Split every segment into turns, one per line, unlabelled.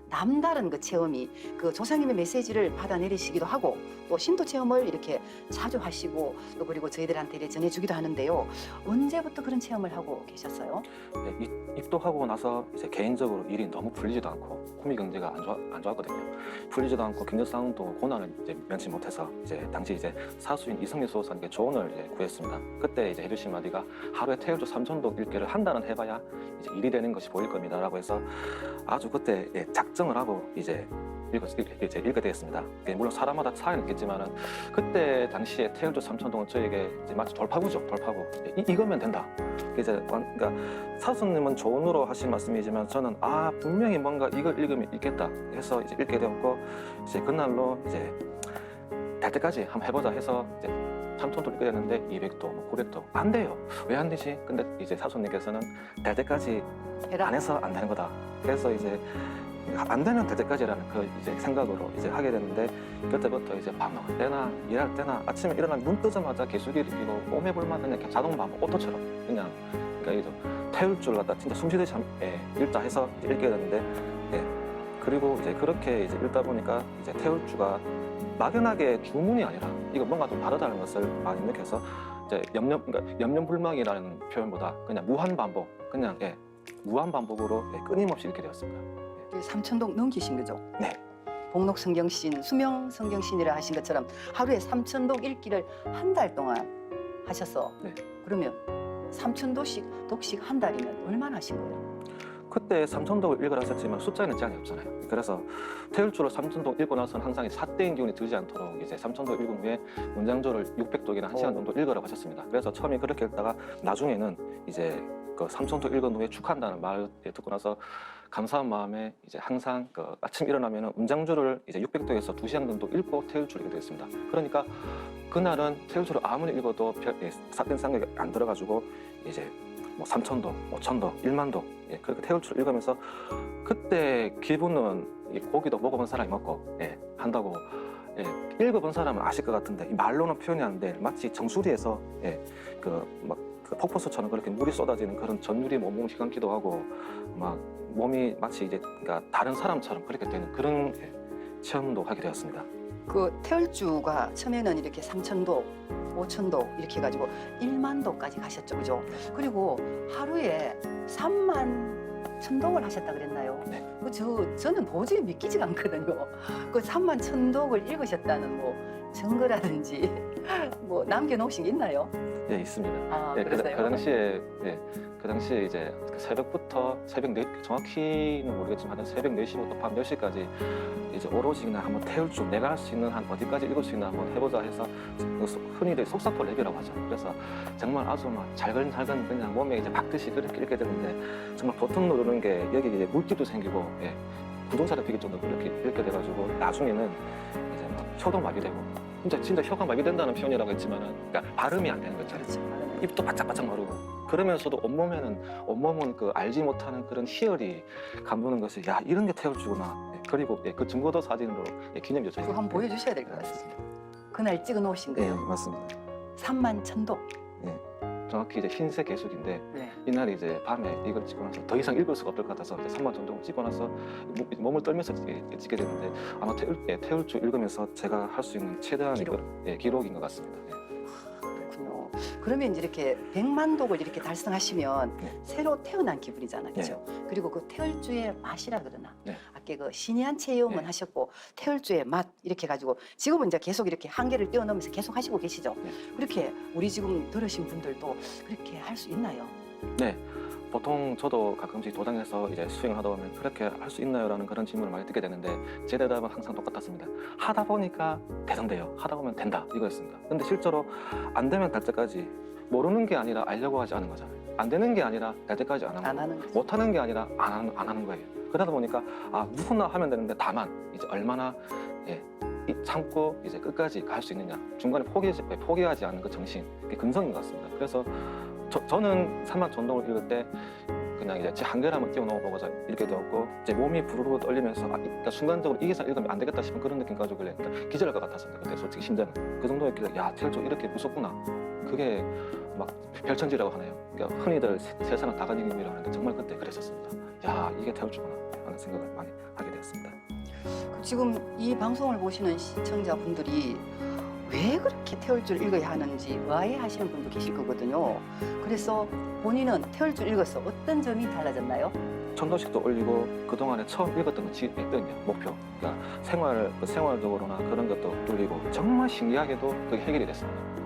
남다른 그 체험이 그 조상님의 메시지를 받아내리시기도 하고 또 신도 체험을 이렇게 자주 하시고 또 그리고 저희들한테 이렇게 전해주기도 하는데요. 언제부터 그런 체험을 하고 계셨어요?
네, 입도하고 나서 이제 개인적으로 일이 너무 풀리지도 않고 코미 경제가 안 좋았거든요. 풀리지도 않고 경제 상황도 고난을 이제 면치 못해서 이제 당시 이제 사수인 이승미 수호사님께 조언을 이제 구했습니다. 그때 이제 해주신 마디가 하루에 태율주 3,000독 읽기를 한 달은 해봐야 이제 일이 되는 것이 보일 겁니다라고 해서 아주 그때 작정을 하고 이제 읽게 되었습니다. 물론 사람마다 차이는 있겠지만은 그때 당시에 태율주 3,000독은 저에게 이제 마치 돌파구죠. 돌파구. 이거면 된다. 이제 그러니까 사수님은 조언으로 하신 말씀이지만 저는 분명히 뭔가 이걸 읽으면 읽겠다 해서 이제 읽게 되었고 이제 그날로 이제 될 때까지 한번 해보자 해서 이제 3,000독 읽게 됐는데 200독, 900독 안 돼요. 왜 안 되지? 근데 이제 사수님께서는 될 때까지 안 해서 안 되는 거다. 그래서 이제 안 되면 될 때까지라는 그 이제 생각으로 이제 하게 됐는데 그때부터 이제 밥 먹을 때나 일할 때나 아침에 일어나면 눈 뜨자마자 개수기를 끼고 몸에 불만 그냥 자동 반복 오토처럼 그냥 그러니까 이제 태울줄 갖다 진짜 숨쉬듯이 읽자 해서 이제 읽게 됐는데 그리고 이제 그렇게 이제 읽다 보니까 이제 태울주가 막연하게 주문이 아니라 이거 뭔가 좀 다르다는 것을 많이 느껴서 이제 그러니까 염려불망이라는 표현보다 그냥 무한 반복 그냥 무한 반복으로 끊임없이 읽게 되었습니다.
3,000독 넘기신 거죠?
네.
복록 성경신, 수명 성경신이라 하신 것처럼 하루에 3,000독 읽기를 한 달 동안 하셔서
네.
그러면 3,000독씩 한 달이면 얼마나 하신 거예요?
그때 3,000독을 읽으라 하셨지만 숫자에는 제한이 없잖아요. 그래서 태율주를 3,000독 읽고 나서는 항상 사대인 기운이 들지 않도록 이제 3,000독 읽은 후에 문장조를 600독이나 1시간 정도 읽으라고 하셨습니다. 그래서 처음에 그렇게 읽다가 나중에는 이제 그 3,000독 읽은 후에 축하한다는 말을 듣고 나서 감사한 마음에 이제 항상 그 아침 일어나면은 문장조를 이제 600독에서 2시간 정도 읽고 태율주를 읽게 되었습니다. 그러니까 그날은 태율주를 아무리 읽어도 사된 생각이 안 들어가지고 이제 뭐 3,000독, 5,000독, 1만독 그렇게 태율주를 읽으면서 그때 기분은 고기도 먹어본 사람이 먹고 한다고 읽어본 사람은 아실 것 같은데 말로는 표현이 안 돼. 마치 정수리에서 그 폭포수처럼 그렇게 물이 쏟아지는 그런 전율이 몸을 휘감기도 하고 막 몸이 마치 이제 그러니까 다른 사람처럼 그렇게 되는 그런 체험도 하게 되었습니다.
그 태율주가 처음에는 이렇게 3,000독, 5,000독 이렇게 해가지고 1만독까지 가셨죠, 그죠? 그리고 하루에 31,000독을 하셨다 그랬나요?
네.
저는 도저히 믿기지가 않거든요. 그 31,000독을 읽으셨다는 뭐 증거라든지 뭐 남겨놓으신 게 있나요?
예, 있습니다. 그
그랬어요?
당시에 이제 새벽부터 새벽 4, 정확히는 모르겠지만 새벽 4시부터 밤 10시까지 이제 오로지 그냥 한번 태울주 내가 할 수 있는 한 어디까지 읽을 수 있나 한번 해보자 해서 흔히들 속사포 랩이라고 하죠. 그래서 정말 아주 막 잘근잘근 그냥 몸에 이제 박듯이 그렇게 읽게 되는데 정말 버튼 누르는 게 여기 이제 물기도 생기고 구동사를 비길 정도로 그렇게 읽게 돼가지고 나중에는 이제 막 혀도 마비되고 진짜 혀가 마비된다는 표현이라고 했지만은 그러니까 발음이 안 되는 거 있잖아요.
그렇죠.
입도 바짝바짝 마르고 그러면서도 온몸은 그 알지 못하는 그런 희열이 감도는 것이 야 이런 게 태울주구나. 그리고 그 증거도 사진으로 기념이
그거
져요.
한번 보여주셔야 될 것 같습니다. 그날 찍어 놓으신 거예요.
맞습니다.
31,000독.
정확히 이제 흰색 개수기인데
네.
이날 이제 밤에 이걸 찍고 나서 더 이상 읽을 수가 없을 것 같아서 이제 31,000독을 찍고 나서 몸을 떨면서 찍게 됐는데 아마 태울주 읽으면서 제가 할 수 있는 최대한의 기록인 것 같습니다.
그렇군요. 그러면 이제 이렇게 100만독을 이렇게 달성하시면 새로 태어난 기분이잖아요, 그렇죠? 그리고 그 태울주의 맛이라 그러나 아까 그 신이한 체험은 하셨고 태울주의 맛 이렇게 가지고 지금은 이제 계속 이렇게 한계를 뛰어넘으면서 계속 하시고 계시죠? 그렇게 우리 지금 들으신 분들도 그렇게 할 수 있나요?
네. 보통 저도 가끔씩 도당에서 이제 수행을 하다 보면 그렇게 할 수 있나요? 라는 그런 질문을 많이 듣게 되는데 제 대답은 항상 똑같았습니다. 하다 보니까 대성돼요. 하다 보면 된다 이거였습니다. 근데 실제로 안 되면 될 때까지 모르는 게 아니라 알려고 하지 않은 거잖아요. 안 되는 게 아니라 될 때까지 안 하는 거예요. 못 하는 게 아니라 안 하는 거예요. 그러다 보니까 누구나 하면 되는데 다만 이제 얼마나 참고 이제 끝까지 갈 수 있느냐 중간에 포기하지 않는 그 정신 그게 근성인 것 같습니다. 그래서 저는 31,000독을 읽을 때 그냥 이제 제 한계를 한번 뛰어넘어보고자 읽게 되었고 이제 몸이 부르르 떨리면서 그러니까 순간적으로 이 기사 읽으면 안 되겠다 싶은 그런 느낌 가지고 그러니까 기절할 것 같았습니다. 그때 솔직히 심장은 그 정도였길래 야 태울주 이렇게 무섭구나. 그게 막 별천지라고 하네요. 그러니까 흔히들 세상을 다 가진 힘이라고 하는데 정말 그때 그랬었습니다. 야 이게 태울주구나. 하는 생각을 많이 하게 되었습니다.
지금 이 방송을 보시는 시청자분들이 왜 그렇게 태울줄 읽어야 하는지 의아해하시는 분도 계실 거거든요. 그래서 본인은 태울줄 읽어서 어떤 점이 달라졌나요?
천도식도 올리고 그동안에 처음 읽었던 건 지했거든요. 목표. 그러니까 생활적으로나 그런 것도 올리고 정말 신기하게도 그게 해결이 됐습니다.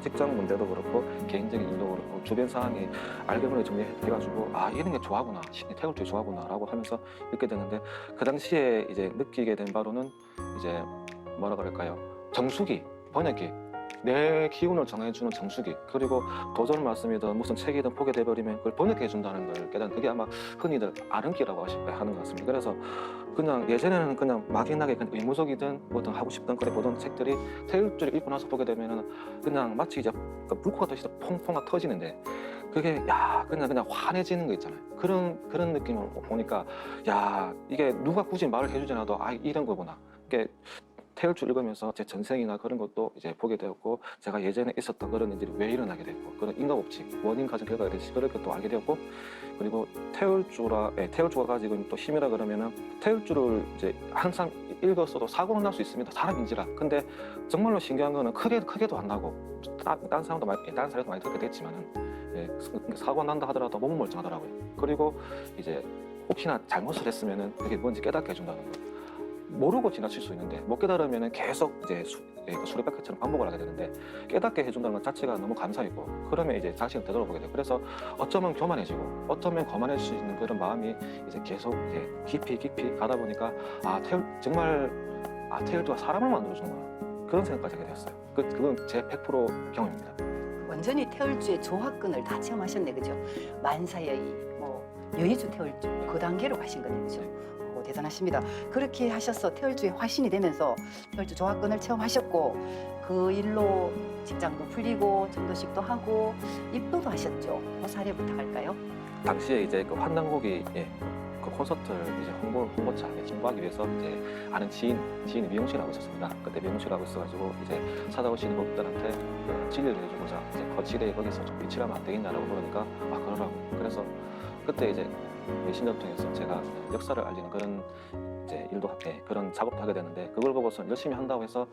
직장 문제도 그렇고 개인적인 일도 그렇고 주변 상황이 알게 모르게 정리해가지고 아 이런 게 좋아하구나, 태울줄이 좋아하구나라고 하면서 읽게 되는데 그 당시에 이제 느끼게 된 바로는 이제 뭐라 그럴까요? 정수기, 번역기. 내 기운을 정해주는 정수기, 그리고 도전 말씀이든 무슨 책이든 포기돼 버리면 그걸 번역해 준다는 걸 깨닫는, 그게 아마 흔히들 아른기라고 하는 것 같습니다. 그래서 그냥 예전에는 그냥 막연하게 그냥 의무적이든 뭐든 하고 싶던 그래 보던 책들이 태울줄을 읽고 나서 보게 되면은 그냥 마치 이제 불꽃 같이 퐁퐁 터지는데 그게 야 그냥 환해지는 거 있잖아요. 그런 느낌을 보니까 야 이게 누가 굳이 말을 해주지 않아도 아 이런 거구나. 이게 태울줄 읽으면서 제 전생이나 그런 것도 이제 보게 되었고, 제가 예전에 있었던 그런 일들이 왜 일어나게 됐고, 그런 인과법칙, 원인 가정 결과가 되듯이 그런 것도 알게 되었고, 그리고 태울주가 가지고 있는 또 힘이라 그러면은 태울주를 이제 항상 읽었어도 사고는 날 수 있습니다. 사람인지라. 근데 정말로 신기한 거는 크게도 안 나고, 다른 사람도 많이 듣게 됐지만은 사고 난다 하더라도 몸은 멀쩡하더라고요. 그리고 이제 혹시나 잘못을 했으면은 그게 뭔지 깨닫게 해준다는 거. 모르고 지나칠 수 있는데 못 깨달으면 계속 이제 수레바퀴처럼 반복을 하게 되는데 깨닫게 해준다는 것 자체가 너무 감사했고, 그러면 이제 자신을 되돌아보게 돼요. 그래서 어쩌면 교만해지고 어쩌면 거만할 수 있는 그런 마음이 이제 계속 이제 깊이 가다 보니까 태울주가 사람을 만들어주는구나, 그런 생각까지 하게 되었어요. 그건 제 100% 경험입니다.
완전히 태울주의 조합근을 다 체험하셨네, 그죠? 만사여의, 여의주 태울주 그 단계로 가신 거죠. 대단하십니다. 그렇게 하셔서 태울주의 화신이 되면서 태울주 조합근을 체험하셨고, 그 일로 직장도 풀리고 전도식도 하고 입도도 하셨죠. 그 사례 부탁할까요?
당시에 이제 그 환단곡이 그 콘서트를 이제 홍보차 홍보하기 위해서 이제 아는 지인이 미용실 하고 있었습니다. 그때 미용실 하고 있어가지고 이제 찾아오시는 분들한테 그 진료를 해주고자 이제 거실에 거기서 좀 위치를 하면 안 되겠냐라고 물으니까 그러라고. 그래서 그때 이제 메신저를 통해서 제가 역사를 알리는 그런 이제 일도 그런 작업도 하게 되는데, 그걸 보고서 열심히 한다고 해서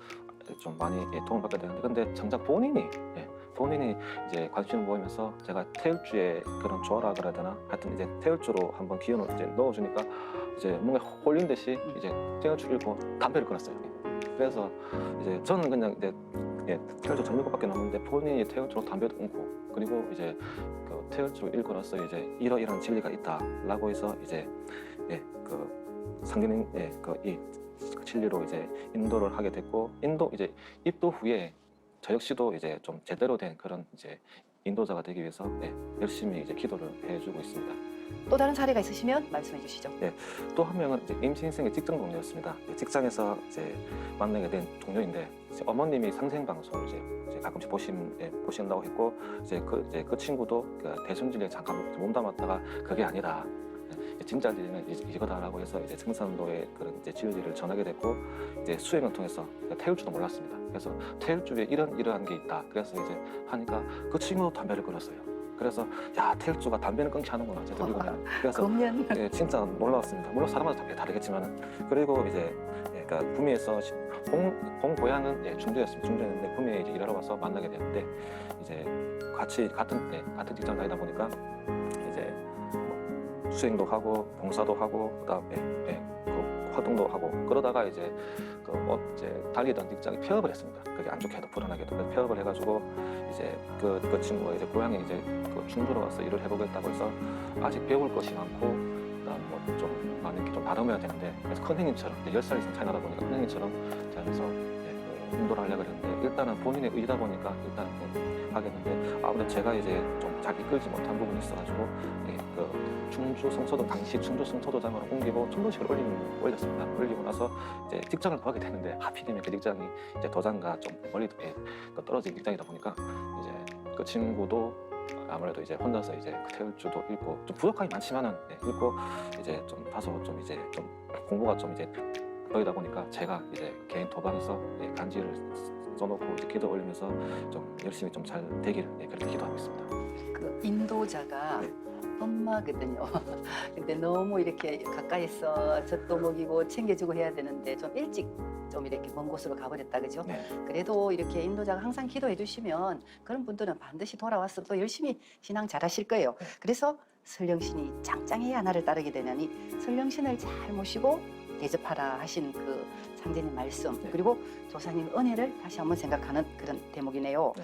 좀 많이 도움을 받게 되는데, 근데 정작 본인이 이제 관심을 보이면서 제가 태울주의 그런 조화라 그래야 되나, 하여튼 이제 태울주로 한번 기운을 이제 넣어주니까 이제 뭔가 홀린 듯이 이제 태울주 읽고 담배를 끊었어요. 그래서 이제 저는 그냥 이제 태울주 전문가밖에 없는데 본인이 태울주로 담배도 끊고, 그리고 이제 그 태울주를 읽고 나서 이제 이런 진리가 있다라고 해서 이제 그 상기는 이 진리로 이제 인도를 하게 됐고, 입도 후에 저 역시도 이제 좀 제대로 된 그런 이제 인도자가 되기 위해서 열심히 이제 기도를 해주고 있습니다.
또 다른 사례가 있으시면 말씀해 주시죠.
또 한 명은 이제 임시 인생의 직장 동료였습니다. 직장에서 이제 만나게 된 동료인데, 이제 어머님이 상생 방송을 이제 가끔씩 보신다고 했고, 이제 그 친구도 그 대순진리에 잠깐 몸담았다가 그게 아니다, 진짜 진리는 이거다라고 해서 이제 증산도의 그런 이제 진리를 전하게 됐고, 이제 수행을 통해서 태울줄도 몰랐습니다. 그래서 태울줄에 이러한 게 있다. 그래서 이제 하니까 그 친구도 담배를 끊었어요. 그래서 야 태울주가 담배는 끊지 하는구나, 제가 읽으면. 그래서 진짜 놀라웠습니다. 물론 사람마다 다르겠지만은. 그리고 이제 그러니까 구미에서 본 고향은 충주였는데 구미에 이제 일하러 와서 만나게 됐는데, 이제 같은 직장 다니다 보니까 이제 수행도 하고 봉사도 하고 그다음에 그 활동도 하고 그러다가 이제 달리던 직장이 폐업을 했습니다. 그게 안 좋게도 불안하게도 폐업을 해가지고 이제 그 친구가 이제 고향에 이제 그 충주로 와서 일을 해보겠다고 해서 아직 배울 것이 많고 그다음 좀 많은 게 좀 다듬어야 되는데, 그래서 큰 형님처럼 10살 이상 차이 나다 보니까 큰 형님처럼 하면서 인도를 하려고 했는데, 일단은 본인의 의다 보니까 일단은 하겠는데, 아무래도 제가 이제 좀 잘 이끌지 못한 부분이 있어가지고 그 충주 성서도 당시 충주 성서도장으로 옮기고 전도식을 올렸습니다. 올리고 나서 이제 직장을 구하게 되는데, 하필이면 그 직장이 이제 도장과 좀 멀리 떨어진 직장이다 보니까 이제 그 친구도 아무래도 이제 혼자서 이제 그 태울주도 읽고 좀 부족함이 많지만은 읽고 이제 좀 다소 좀 이제 좀 공부가 좀 이제 그러다 보니까 제가 이제 개인 도방에서 간지를 써놓고 이제 기도 올리면서 좀 열심히 좀 잘 되기를 그렇게 기도하고 있습니다.
그 인도자가 엄마거든요. 근데 너무 이렇게 가까이서 젖도 먹이고 챙겨주고 해야 되는데 좀 일찍 좀 이렇게 먼 곳으로 가버렸다 그죠?
네.
그래도 이렇게 인도자가 항상 기도해 주시면 그런 분들은 반드시 돌아와서 또 열심히 신앙 잘하실 거예요.
네.
그래서 설령신이 짱짱해야 나를 따르게 되냐니 설령신을 잘 모시고 대접하라 하신 그 상제님 말씀
네.
그리고 조사님 은혜를 다시 한번 생각하는 그런 대목이네요.
네.